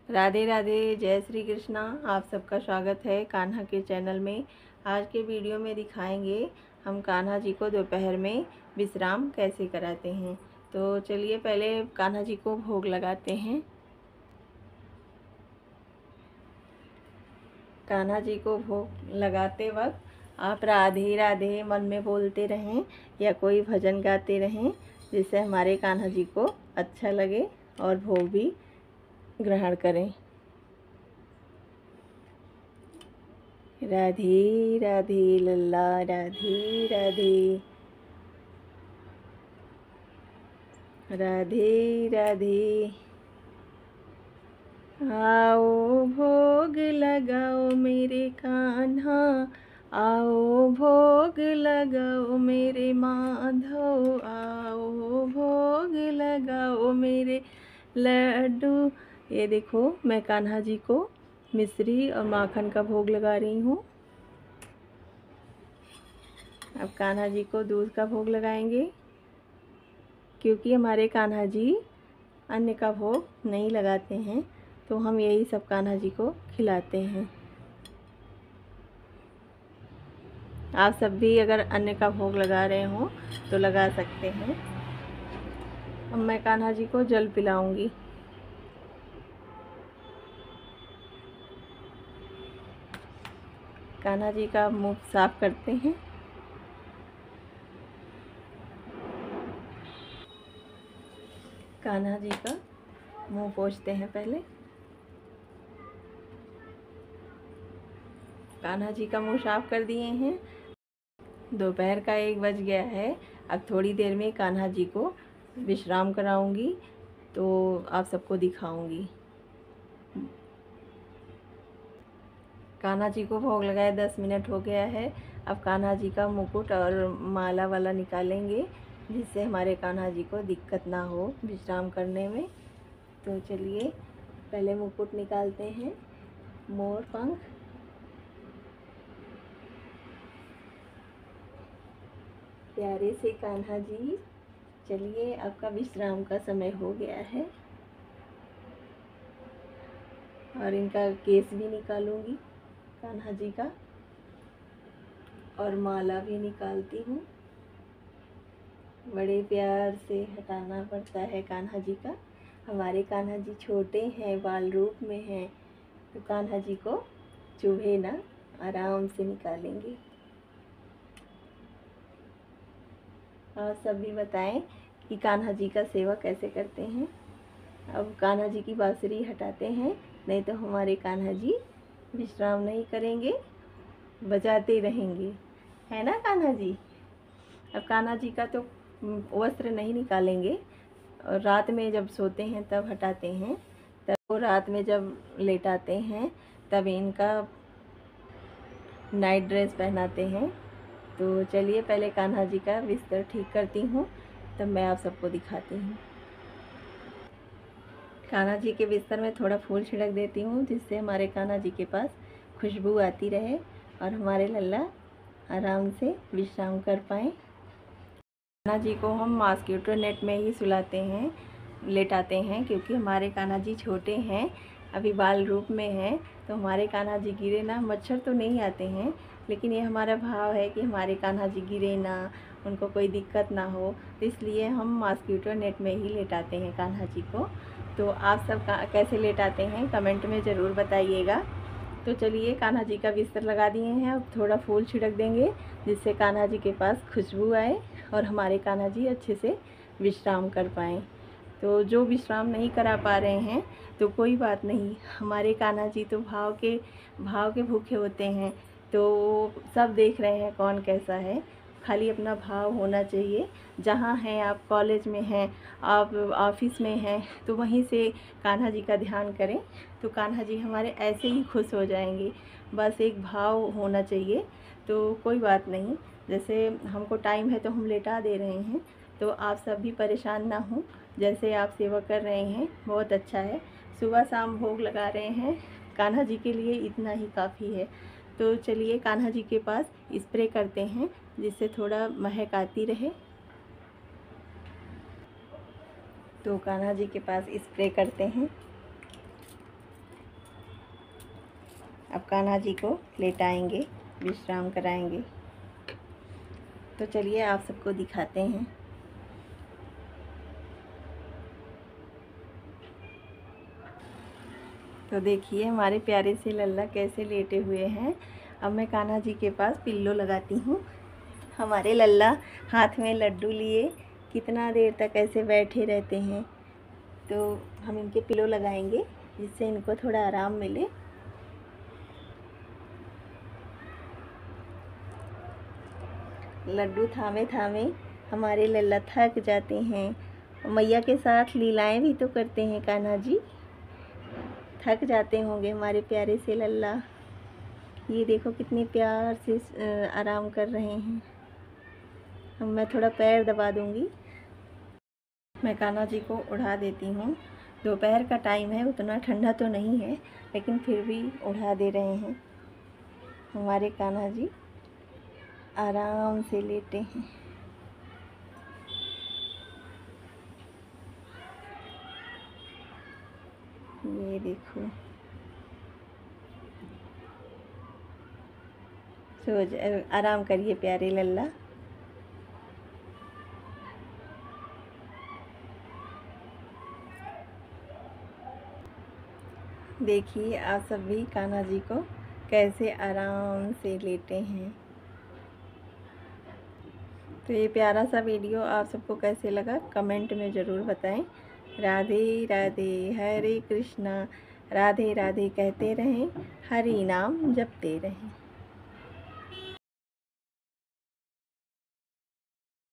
राधे राधे, जय श्री कृष्णा। आप सबका स्वागत है कान्हा के चैनल में। आज के वीडियो में दिखाएंगे हम कान्हा जी को दोपहर में विश्राम कैसे कराते हैं। तो चलिए पहले कान्हा जी को भोग लगाते हैं। कान्हा जी को भोग लगाते वक्त आप राधे राधे मन में बोलते रहें या कोई भजन गाते रहें, जिससे हमारे कान्हा जी को अच्छा लगे और भोग भी ग्रहण करें। राधे राधे लल्ला, राधे राधे, राधे राधे। आओ भोग लगाओ मेरे कान्हा, आओ भोग लगाओ मेरे माधव, आओ भोग लगाओ मेरे लड्डू। ये देखो, मैं कान्हा जी को मिश्री और माखन का भोग लगा रही हूँ। अब कान्हा जी को दूध का भोग लगाएंगे, क्योंकि हमारे कान्हा जी अन्न का भोग नहीं लगाते हैं, तो हम यही सब कान्हा जी को खिलाते हैं। आप सब भी अगर अन्न का भोग लगा रहे हो तो लगा सकते हैं। अब मैं कान्हा जी को जल पिलाऊंगी। कान्हा जी का मुंह साफ करते हैं। कान्हा जी का मुंह पोंछते हैं पहले। कान्हा जी का मुंह साफ कर दिए हैं। दोपहर का 1 बज गया है। अब थोड़ी देर में कान्हा जी को विश्राम कराऊंगी, तो आप सबको दिखाऊंगी। कान्हा जी को भोग लगाए 10 मिनट हो गया है। अब कान्हा जी का मुकुट और माला वाला निकालेंगे, जिससे हमारे कान्हा जी को दिक्कत ना हो विश्राम करने में। तो चलिए पहले मुकुट निकालते हैं। मोर पंख, प्यारे से कान्हा जी, चलिए आपका विश्राम का समय हो गया है। और इनका केस भी निकालूंगी कान्हा जी का, और माला भी निकालती हूँ। बड़े प्यार से हटाना पड़ता है कान्हा जी का। हमारे कान्हा जी छोटे हैं, बाल रूप में हैं, तो कान्हा जी को चुभे ना, आराम से निकालेंगे। और सब भी बताएं कि कान्हा जी का सेवा कैसे करते हैं। अब कान्हा जी की बांसुरी हटाते हैं, नहीं तो हमारे कान्हा जी विश्राम नहीं करेंगे, बजाते रहेंगे, है ना कान्हा जी। अब कान्हा जी का तो वस्त्र नहीं निकालेंगे, और रात में जब सोते हैं तब हटाते हैं। तब वो रात में जब लेटाते हैं तब इनका नाइट ड्रेस पहनाते हैं। तो चलिए पहले कान्हा जी का बिस्तर ठीक करती हूँ, तब मैं आप सबको दिखाती हूँ। कान्हा जी के बिस्तर में थोड़ा फूल छिड़क देती हूँ, जिससे हमारे कान्हा जी के पास खुशबू आती रहे और हमारे लल्ला आराम से विश्राम कर पाएँ। कान्हा जी को हम मॉस्किटो नेट में ही सुलाते हैं, लेटाते हैं, क्योंकि हमारे कान्हा जी छोटे हैं, अभी बाल रूप में हैं। तो हमारे कान्हा जी गिरे ना, मच्छर तो नहीं आते हैं, लेकिन ये हमारा भाव है कि हमारे कान्हा जी गिरे ना, उनको कोई दिक्कत ना हो, इसलिए हम मॉस्किटो नेट में ही लेटाते हैं कान्हा जी को। तो आप सब कैसे लेटाते हैं कमेंट में ज़रूर बताइएगा। तो चलिए कान्हा जी का बिस्तर लगा दिए हैं। अब थोड़ा फूल छिड़क देंगे, जिससे कान्हा जी के पास खुशबू आए और हमारे कान्हा जी अच्छे से विश्राम कर पाएँ। तो जो विश्राम नहीं करा पा रहे हैं तो कोई बात नहीं, हमारे कान्हा जी तो भाव के भूखे होते हैं। तो सब देख रहे हैं कौन कैसा है, खाली अपना भाव होना चाहिए। जहाँ हैं आप, कॉलेज में हैं आप, ऑफिस में हैं, तो वहीं से कान्हा जी का ध्यान करें, तो कान्हा जी हमारे ऐसे ही खुश हो जाएंगे। बस एक भाव होना चाहिए। तो कोई बात नहीं, जैसे हमको टाइम है तो हम लेटा दे रहे हैं, तो आप सब भी परेशान ना हो। जैसे आप सेवा कर रहे हैं बहुत अच्छा है। सुबह शाम भोग लगा रहे हैं, कान्हा जी के लिए इतना ही काफ़ी है। तो चलिए कान्हा जी के पास स्प्रे करते हैं, जिससे थोड़ा महक आती रहे। तो कान्हा जी के पास स्प्रे करते हैं। अब कान्हा जी को लेटाएंगे, विश्राम कराएंगे। तो चलिए आप सबको दिखाते हैं। तो देखिए हमारे प्यारे से लल्ला कैसे लेटे हुए हैं। अब मैं कान्हा जी के पास पिल्लो लगाती हूँ। हमारे लल्ला हाथ में लड्डू लिए कितना देर तक ऐसे बैठे रहते हैं, तो हम इनके पिल्लो लगाएंगे जिससे इनको थोड़ा आराम मिले। लड्डू थामे थामे हमारे लल्ला थक जाते हैं। मैया के साथ लीलाएं भी तो करते हैं कान्हा जी, थक जाते होंगे हमारे प्यारे से लल्ला। ये देखो कितने प्यार से आराम कर रहे हैं। अब मैं थोड़ा पैर दबा दूंगी। मैं कान्हा जी को उड़ा देती हूँ। दोपहर का टाइम है, उतना ठंडा तो नहीं है, लेकिन फिर भी उड़ा दे रहे हैं। हमारे कान्हा जी आराम से लेटे हैं। ये देखो, सो आराम करिए प्यारे लल्ला। देखिए आप सब भी कान्हा जी को कैसे आराम से लेटे हैं। तो ये प्यारा सा वीडियो आप सबको कैसे लगा कमेंट में ज़रूर बताएं। राधे राधे, हरे कृष्णा। राधे राधे कहते रहें, हरि नाम जपते रहें।